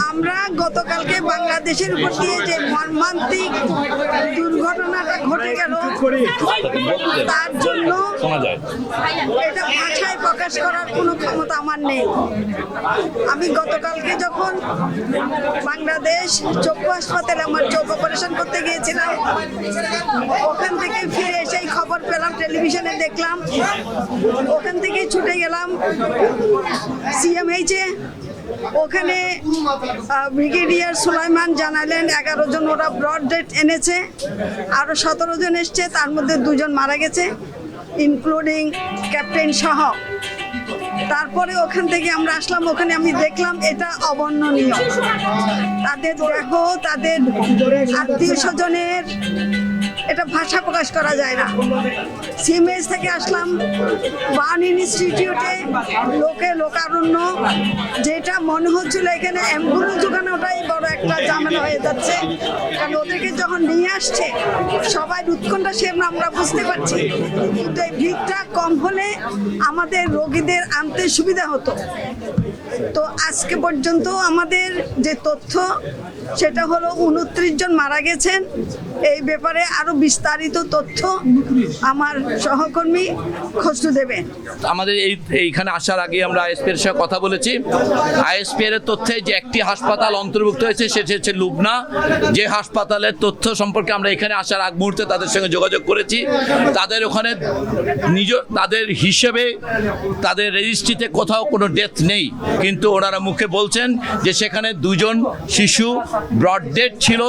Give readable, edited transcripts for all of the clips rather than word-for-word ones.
আমরা গতকালকে বাংলাদেশের উপর দিয়ে যে মর্মান্তিক দুর্ঘটনাটা ঘটে গেল তার জন্য এটা ভাষায় প্রকাশ করার কোনো ক্ষমতা আমার নেই। আমি গতকালকে যখন বাংলাদেশ চক্ষু হাসপাতালে আমার চোখ অপারেশন করতে গিয়েছিলাম, ওখান থেকে ফিরে এসে খবর পেলাম, টেলিভিশনে দেখলাম, ওখান থেকে ছুটে গেলাম সিএমএইচে। ওখানে ব্রিগেডিয়ার সুলাইমান জানালেন 11 জন ওরা ব্রড ডেথ এনেছে, আরও 17 জন এসছে, তার মধ্যে 2 জন মারা গেছে ইনক্লুডিং ক্যাপ্টেন সহ। তারপরে ওখান থেকে আমরা আসলাম, ওখানে আমি দেখলাম এটা অবর্ণনীয়। তাদের দেহ, তাদের আত্মীয় স্বজনের এটা ভাষা প্রকাশ করা যায় না। সিএমএইচ থেকে আসলাম বার্ন ইনস্টিটিউটে, লোকারণ্য, যেটা মনে হচ্ছিল এখানে অ্যাম্বুলেন্স ঢোকানোটাই বড় একটা ঝামেলা হয়ে যাচ্ছে, কারণ ওদেরকে যখন নিয়ে আসছে সবাই উৎকণ্ঠা সে আমরা বুঝতে পারছি, কিন্তু এই ভিড়টা কম হলে আমাদের রোগীদের আনতে সুবিধা হতো। তো আজকে পর্যন্ত আমাদের যে তথ্য সেটা হলো 29 জন মারা গেছেন। এই ব্যাপারে আরো বিস্তারিত তথ্য আমার সহকর্মী খসরু দেবেন। আমাদের এইখানে আসার আগে আমরা আইএসপির সাথে কথা বলেছি। আইএসপির তথ্যে যে একটি হাসপাতাল অন্তর্ভুক্ত হয়েছে সেটি হচ্ছে লুবনা। যে হাসপাতালের তথ্য সম্পর্কে আমরা এখানে আসার আগ মুহূর্তে তাদের সঙ্গে যোগাযোগ করেছি, তাদের ওখানে তাদের হিসেবে তাদের রেজিস্ট্রিতে কোথাও কোনো ডেথ নেই, কিন্তু ওনারা মুখে বলছেন যে সেখানে 2 জন শিশু ব্রড ডেথ ছিল,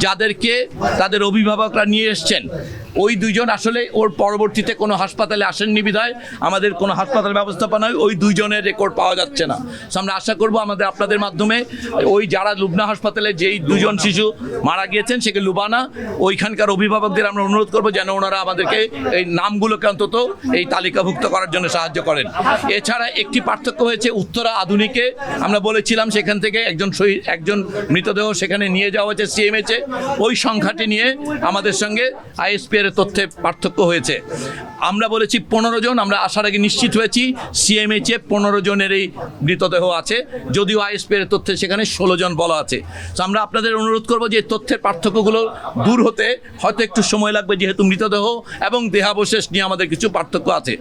যাদেরকে তাদের অভিভাবকরা নিয়ে এসছেন। ওই 2 জন আসলে ওর পরবর্তীতে কোনো হাসপাতালে আসেননি বিধায় আমাদের কোনো হাসপাতাল ব্যবস্থাপনায় ওই 2 জনের রেকর্ড পাওয়া যাচ্ছে না। আমরা আশা করব আপনাদের মাধ্যমে ওই যারা লুবনা হাসপাতালে যেই 2 জন শিশু মারা গিয়েছেন সেখানে লুবানা, ওইখানকার অভিভাবকদের আমরা অনুরোধ করব যেন ওনারা আমাদেরকে এই নামগুলোকে অন্তত এই তালিকাভুক্ত করার জন্য সাহায্য করেন। এছাড়া একটি পার্থক্য হয়েছে উত্তরা আধুনিকে, আমরা বলেছিলাম সেখান থেকে একজন মৃতদেহ সেখানে নিয়ে যাওয়া হয়েছে সিএমএইচে। ওই সংখ্যাটি নিয়ে আমাদের সঙ্গে আইএসপি এর তথ্যে পার্থক্য হয়েছে। আমরা বলেছি 15 জন, আমরা আসার আগে নিশ্চিত হয়েছি সিএমএইচে 15 জনের এই মৃতদেহ আছে, যদিও আইএসপি এর তথ্যে সেখানে 16 জন বলা আছে। তো আমরা আপনাদের অনুরোধ করব যে তথ্যের পার্থক্যগুলো দূর হতে হয়তো একটু সময় লাগবে, যেহেতু মৃতদেহ এবং দেহাবশেষ নিয়ে আমাদের কিছু পার্থক্য আছে।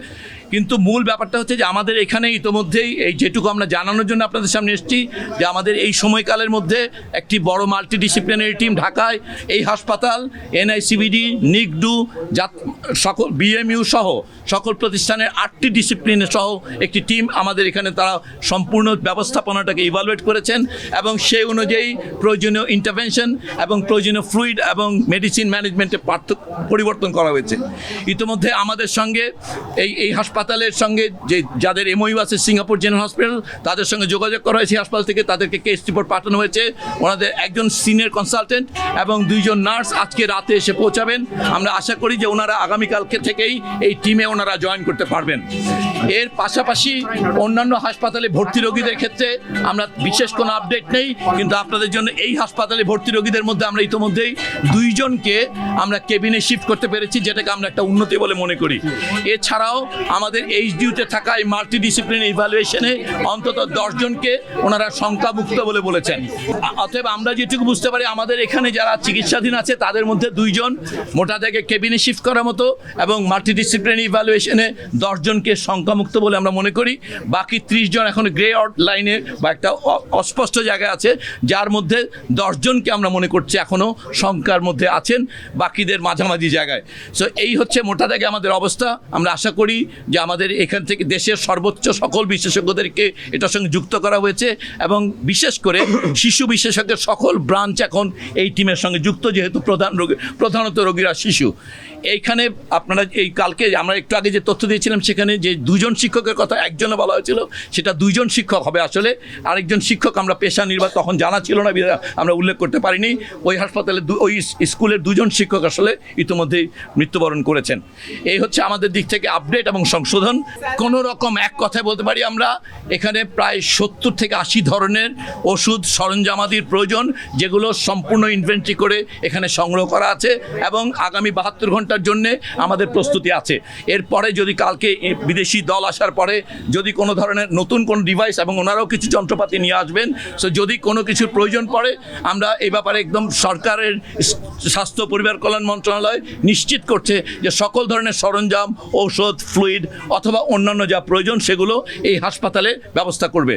কিন্তু মূল ব্যাপারটা হচ্ছে যে আমাদের এখানে ইতোমধ্যেই এই যেটুকু আমরা জানানোর জন্য আপনাদের সামনে এসেছি যে আমাদের এই সময়কালের মধ্যে একটি বড় মাল্টিডিসিপ্লিনারি টিম ঢাকায় এই হাসপাতাল, এনআইসিবিডি, নিগডু, সকল বিএমইউ সহ সকল প্রতিষ্ঠানের 8টি ডিসিপ্লিনে সহ একটি টিম আমাদের এখানে, তারা সম্পূর্ণ ব্যবস্থাপনাটাকে ইভালুয়েট করেছেন এবং সেই অনুযায়ী প্রয়োজনীয় ইন্টারভেনশন এবং প্রয়োজনীয় ফ্লুইড এবং মেডিসিন ম্যানেজমেন্টে পরিবর্তন করা হয়েছে। ইতিমধ্যে আমাদের সঙ্গে এই হাসপাতালের সঙ্গে যাদের এমওইউ আছে সিঙ্গাপুর জেনারেল হসপিটাল, তাদের সঙ্গে যোগাযোগ করা হয়েছে হাসপাতাল থেকে, তাদেরকে কেস রিপোর্ট পাঠানো হয়েছে। ওনাদের একজন সিনিয়র কনসালটেন্ট এবং 2 জন নার্স আজকে রাতে এসে পৌঁছাবেন। আমরা আশা করি যে ওনারা আগামীকালকে থেকেই এই টিমে ওনারা জয়েন করতে পারবেন। এর পাশাপাশি অন্যান্য হাসপাতালে ভর্তি রোগীদের ক্ষেত্রে আমরা বিশেষ কোনো আপডেট নেই, কিন্তু আপনাদের জন্য এই হাসপাতালে ভর্তি রোগীদের মধ্যে আমরা ইতিমধ্যেই 2 জনকে আমরা কেবিনে শিফট করতে পেরেছি, যেটাকে আমরা একটা উন্নতি বলে মনে করি। এছাড়াও আমাদের এইচডিইউতে থাকা এই মাল্টিডিসিপ্লিন ইভ্যালুয়েশনে অন্তত 10 জনকে ওনারা শঙ্কামুক্ত বলে বলেছেন। অতএব আমরা যেটুকু বুঝতে পারি আমাদের এখানে যারা চিকিৎসাধীন আছে তাদের মধ্যে 2 জন মোটা থেকে কেবিনে শিফট করার মতো এবং মাল্টিডিসিপ্লিন ইভ্যালুয়েশনে 10 জনকে শঙ্কামুক্ত বলে আমরা মনে করি। বাকি 30 জন এখন গ্রে আউট লাইনে বা একটা অস্পষ্ট জায়গায় আছে, যার মধ্যে 10 জনকে আমরা মনে করছি এখনও শঙ্কার মধ্যে আছেন, বাকিদের মাঝামাঝি জায়গায়। সো এই হচ্ছে মোটা থেকে আমাদের অবস্থা। আমরা আশা করি যে আমাদের এখান থেকে দেশের সর্বোচ্চ সকল বিশেষজ্ঞদেরকে এটার সঙ্গে যুক্ত করা হয়েছে এবং বিশেষ করে শিশু বিশেষজ্ঞের সকল ব্রাঞ্চ এখন এই টিমের সঙ্গে যুক্ত, যেহেতু প্রধানত রোগীরা শিশু। এইখানে আপনারা এই কালকে আমরা একটু আগে যে তথ্য দিয়েছিলাম সেখানে যে 2 জন শিক্ষকের কথা একজনে বলা হয়েছিল, সেটা 2 জন শিক্ষক হবে আসলে। আরেকজন শিক্ষক আমরা পেশা নির্বাহ তখন জানা ছিল না, আমরা উল্লেখ করতে পারিনি। ওই হাসপাতালে ওই স্কুলের 2 জন শিক্ষক আসলে ইতিমধ্যেই মৃত্যুবরণ করেছেন। এই হচ্ছে আমাদের দিক থেকে আপডেট এবং সংশোধন। কোনো রকম এক কথায় বলতে পারি আমরা এখানে প্রায় 70 থেকে 80 ধরনের ওষুধ সরঞ্জামাদির প্রয়োজন, যেগুলো সম্পূর্ণ ইনভেন্টরি করে এখানে সংগ্রহ করা আছে এবং আগামী 72 ঘন্টা ঘন্টার জন্য আমাদের প্রস্তুতি আছে। এরপরে যদি কালকে বিদেশি দল আসার পরে যদি কোনো ধরনের নতুন কোনো ডিভাইস, এবং ওনারাও কিছু যন্ত্রপাতি নিয়ে আসবেন, সো যদি কোনো কিছুর প্রয়োজন পড়ে আমরা এই ব্যাপারে একদম সরকারের স্বাস্থ্য পরিবার কল্যাণ মন্ত্রণালয় নিশ্চিত করছে যে সকল ধরনের সরঞ্জাম, ঔষধ, ফ্লুইড অথবা অন্যান্য যা প্রয়োজন সেগুলো এই হাসপাতালে ব্যবস্থা করবে।